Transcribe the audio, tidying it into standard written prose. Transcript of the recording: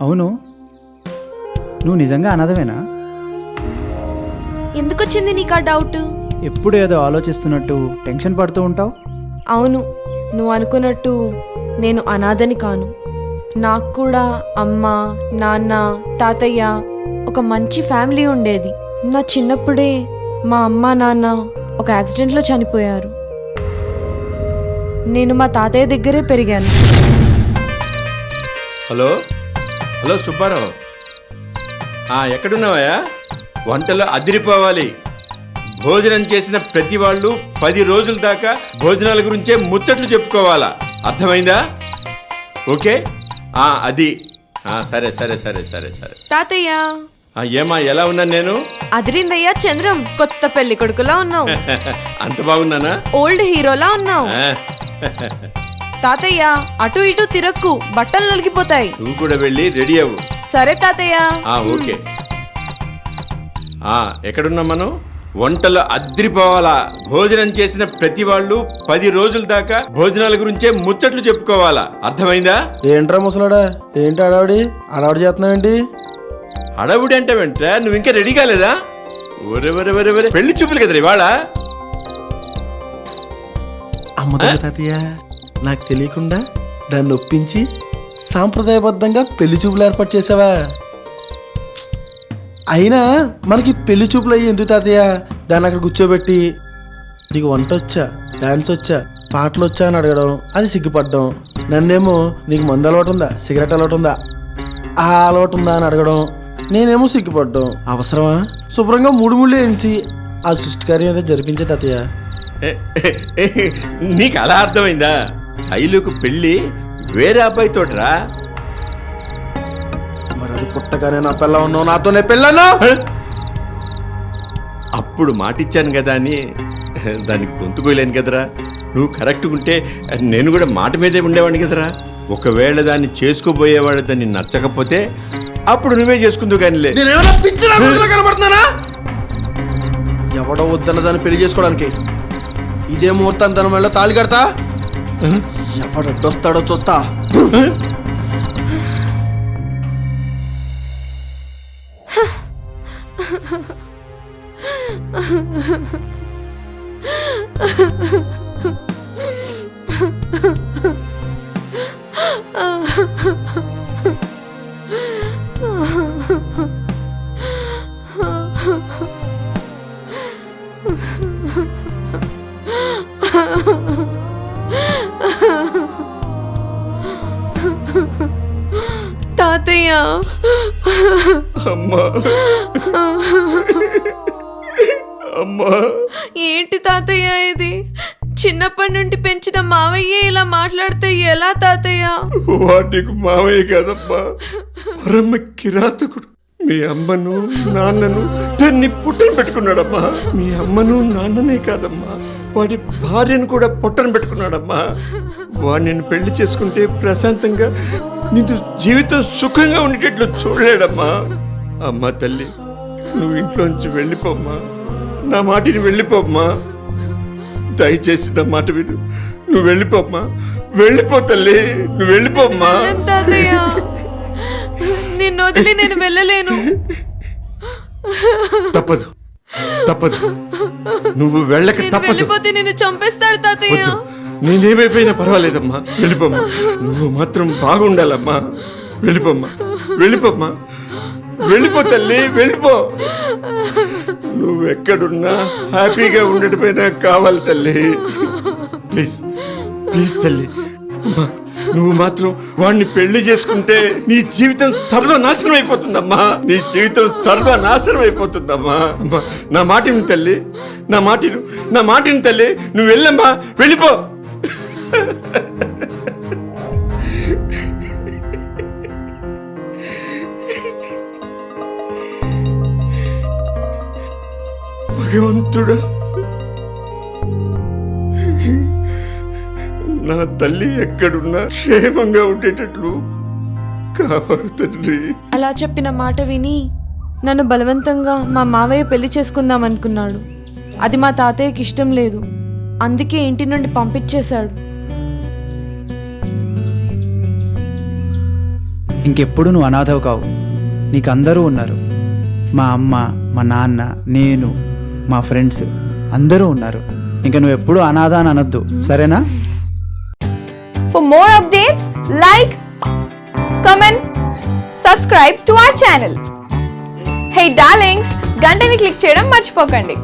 అవును, నువ్వు నిజంగా అనాథవేనా? ఎందుకు వచ్చింది నీకు ఆ డౌట్? ఎప్పుడు ఏదో ఆలోచిస్తున్నట్టు టెన్షన్ పడుతూ ఉంటావు. అవును, నువ్వు అనుకున్నట్టు నేను అనాథని కాను. నాకు కూడా అమ్మ, నాన్న, తాతయ్య, ఒక మంచి ఫ్యామిలీ ఉండేది. నా చిన్నప్పుడే మా అమ్మ నాన్న ఒక యాక్సిడెంట్లో చనిపోయారు. నేను మా తాతయ్య దగ్గరే పెరిగాను. హలో హలో సుబ్బారావు, ఎక్కడున్నావయ్యా? వంటలో అదిరిపోవాలి. భోజనం చేసిన ప్రతి వాళ్ళు 10 రోజుల దాకా భోజనాల గురించే ముచ్చట్లు చెప్పుకోవాలా, అర్థమైందా? ఓకే, అది సరే సరే సరే సరే సరే. తాతయ్య, ఏమా, ఎలా ఉన్నాను నేను? అదిరిందయ్యా చంద్రం, కొత్త పెళ్లి కొడుకులా ఉన్నావు. అంత బాగున్నానా? ఓల్డ్ హీరోలా ఉన్నావు. తాతయ్య, అటు ఇటు తిరక్కు, బట్టలు నలిగిపోతాయి. నువ్వు కూడా వెళ్ళి రెడీ అవ్వు. సరే తాతయ్య. ఓకే. ఎక్కడున్నాం మనం? వంటలు అద్రిపోవాలా. భోజనం చేసిన ప్రతి వాళ్ళు 10 రోజుల దాకా భోజనాల గురించే ముచ్చట్లు చెప్పుకోవాలా, అర్థమైందా? ఏంట్రా ముసలాడా, ఏంటి అడావిడి చేస్తున్నావేంటి? హడావుడి అంటే వెంట్రా, నువ్వు ఇంకా రెడీ కాలేదా? ఒరే ఒరే ఒరే ఒరే, పెళ్లి చూపులు కదరా ఇవాళ. అమ్మతో తాతయ్య, నాకు తెలియకుండా దాన్ని ఒప్పించి సాంప్రదాయబద్ధంగా పెళ్లి చూపులు ఏర్పాటు చేసావా? అయినా మనకి పెళ్లి చూపులు అయ్యి ఎందుకు తాతయ్య? దాన్ని అక్కడ కూర్చోబెట్టి నీకు వంట వచ్చా, డాన్స్ వచ్చా, పాటలు వచ్చా అని అడగడం, అది సిగ్గుపడడం. నన్నేమో నీకు మందు అలవాటు ఉందా, సిగరెట్ అలవాటు ఉందా, ఆ అలవాటు ఉందా అని అడగడం, నేనేమో సిగ్గుపడ్డం. అవసరమా? శుభ్రంగా 3 ముళ్ళు వేసి ఆ సృష్టికార్యం ఏదో జరిపించే తాతయ్య. నీకు అలా అర్థమైందా? శైలుకు పెళ్లి వేరే అబ్బాయితోట్రా. మరి అది పుట్టగానే నా పిల్ల ఉన్నావు, నాతోనే పెళ్ళన్నా? అప్పుడు మాటిచ్చాను కదా అని దానికి గొంతుకోలేను కదరా. నువ్వు కరెక్ట్గా ఉంటే నేను కూడా మాట మీదే ఉండేవాడిని కదరా. ఒకవేళ దాన్ని చేసుకోబోయేవాడు దాన్ని నచ్చకపోతే అప్పుడు నువ్వే చేసుకుందువు కానీ. నేనేమైనా పిచ్చినా కనబడుతున్నానా? ఎవడో వద్దన్న దాన్ని పెళ్లి చేసుకోవడానికి ఇదే ముహూర్తం తన మళ్ళీ తాళి కడతా. ఎవడొస్తాడో చూస్తా. తాతయ్య, అమ్మా అమ్మా, ఏంటి తాతయ్య ఇది? చిన్నప్పటి నుండి పెంచిన మావయ్య ఇలా మాట్లాడితే ఎలా తాతయ్య? వాటికి మావయ్య కాదమ్మా, పరమ కిరాతకుడు. మీ అమ్మను నాన్నను దాన్ని పుట్టను పెట్టుకున్నాడమ్మా. మీ అమ్మను నాన్ననే కాదమ్మా, వాడి భార్యను కూడా పొట్టను పెట్టుకున్నాడమ్మా. వాడు నిన్ను పెళ్లి చేసుకుంటే ప్రశాంతంగా నీకు జీవితం సుఖంగా ఉండేటట్లు చూడలేడమ్మా. అమ్మా తల్లి, నువ్వు ఇంట్లోంచి వెళ్ళిపోమ్మా, నా మాటిని వెళ్ళిపోమ్మా. దయచేసి నా మాట విను, నువ్వు వెళ్ళిపోమ్మా. వెళ్ళిపో తల్లి, నువ్వు వెళ్ళిపోమ్మా. తాతయ్య, నిన్ను వదిలి నేను వెళ్ళలేను. తప్పదు తప్పదు, నువ్వు వెళ్ళక తప్పదు. వెళ్ళిపోతే నిన్ను చంపేస్తాడు తాతయ్య. నేనేమైపోయినా పర్వాలేదమ్మా, వెళ్ళిపోమ్మా. నువ్వు మాత్రం బాగుండాలమ్మా. వెళ్ళిపోమ్మా, వెళ్ళిపోమ్మా, వెళ్ళిపో తల్లి, వెళ్ళిపో. నువ్వెక్కడున్నా హ్యాపీగా ఉండటమే నాకు కావాలి తల్లి. ప్లీజ్ ప్లీజ్ తల్లి, నువ్వు మాత్రం వాడిని పెళ్లి చేసుకుంటే నీ జీవితం సర్వనాశనం అయిపోతుందమ్మా. నీ జీవితం సర్వనాశనం అయిపోతుందమ్మా. అమ్మా, నా మాటిని తల్లి, నా మాటిని తల్లి, నువ్వు వెళ్ళమ్మా, వెళ్ళిపో. భగవంతుడా, నా తల్లి ఎక్కడున్నా క్షేమంగా ఉండేటట్లు కాపాడు తండ్రి. అలా చెప్పిన మాట విని నన్ను బలవంతంగా మా మావయ్య పెళ్లి చేసుకుందాం అనుకున్నాడు. అది మా తాతయ్యకి ఇష్టం లేదు, అందుకే ఇంటి నుండి పంపించేశాడు. ఇంకెప్పుడు నువ్వు అనాథవు కావు, నీకు అందరూ ఉన్నారు. మా అమ్మ, మా నాన్న, నేను, మా ఫ్రెండ్స్ అందరూ ఉన్నారు. ఇంకా నువ్వు ఎప్పుడు అనాథ అని అనొద్దు, సరేనా? For more updates, like, comment, subscribe to our channel. Hey darlings, గంటని click చేయడం మర్చిపోకండి.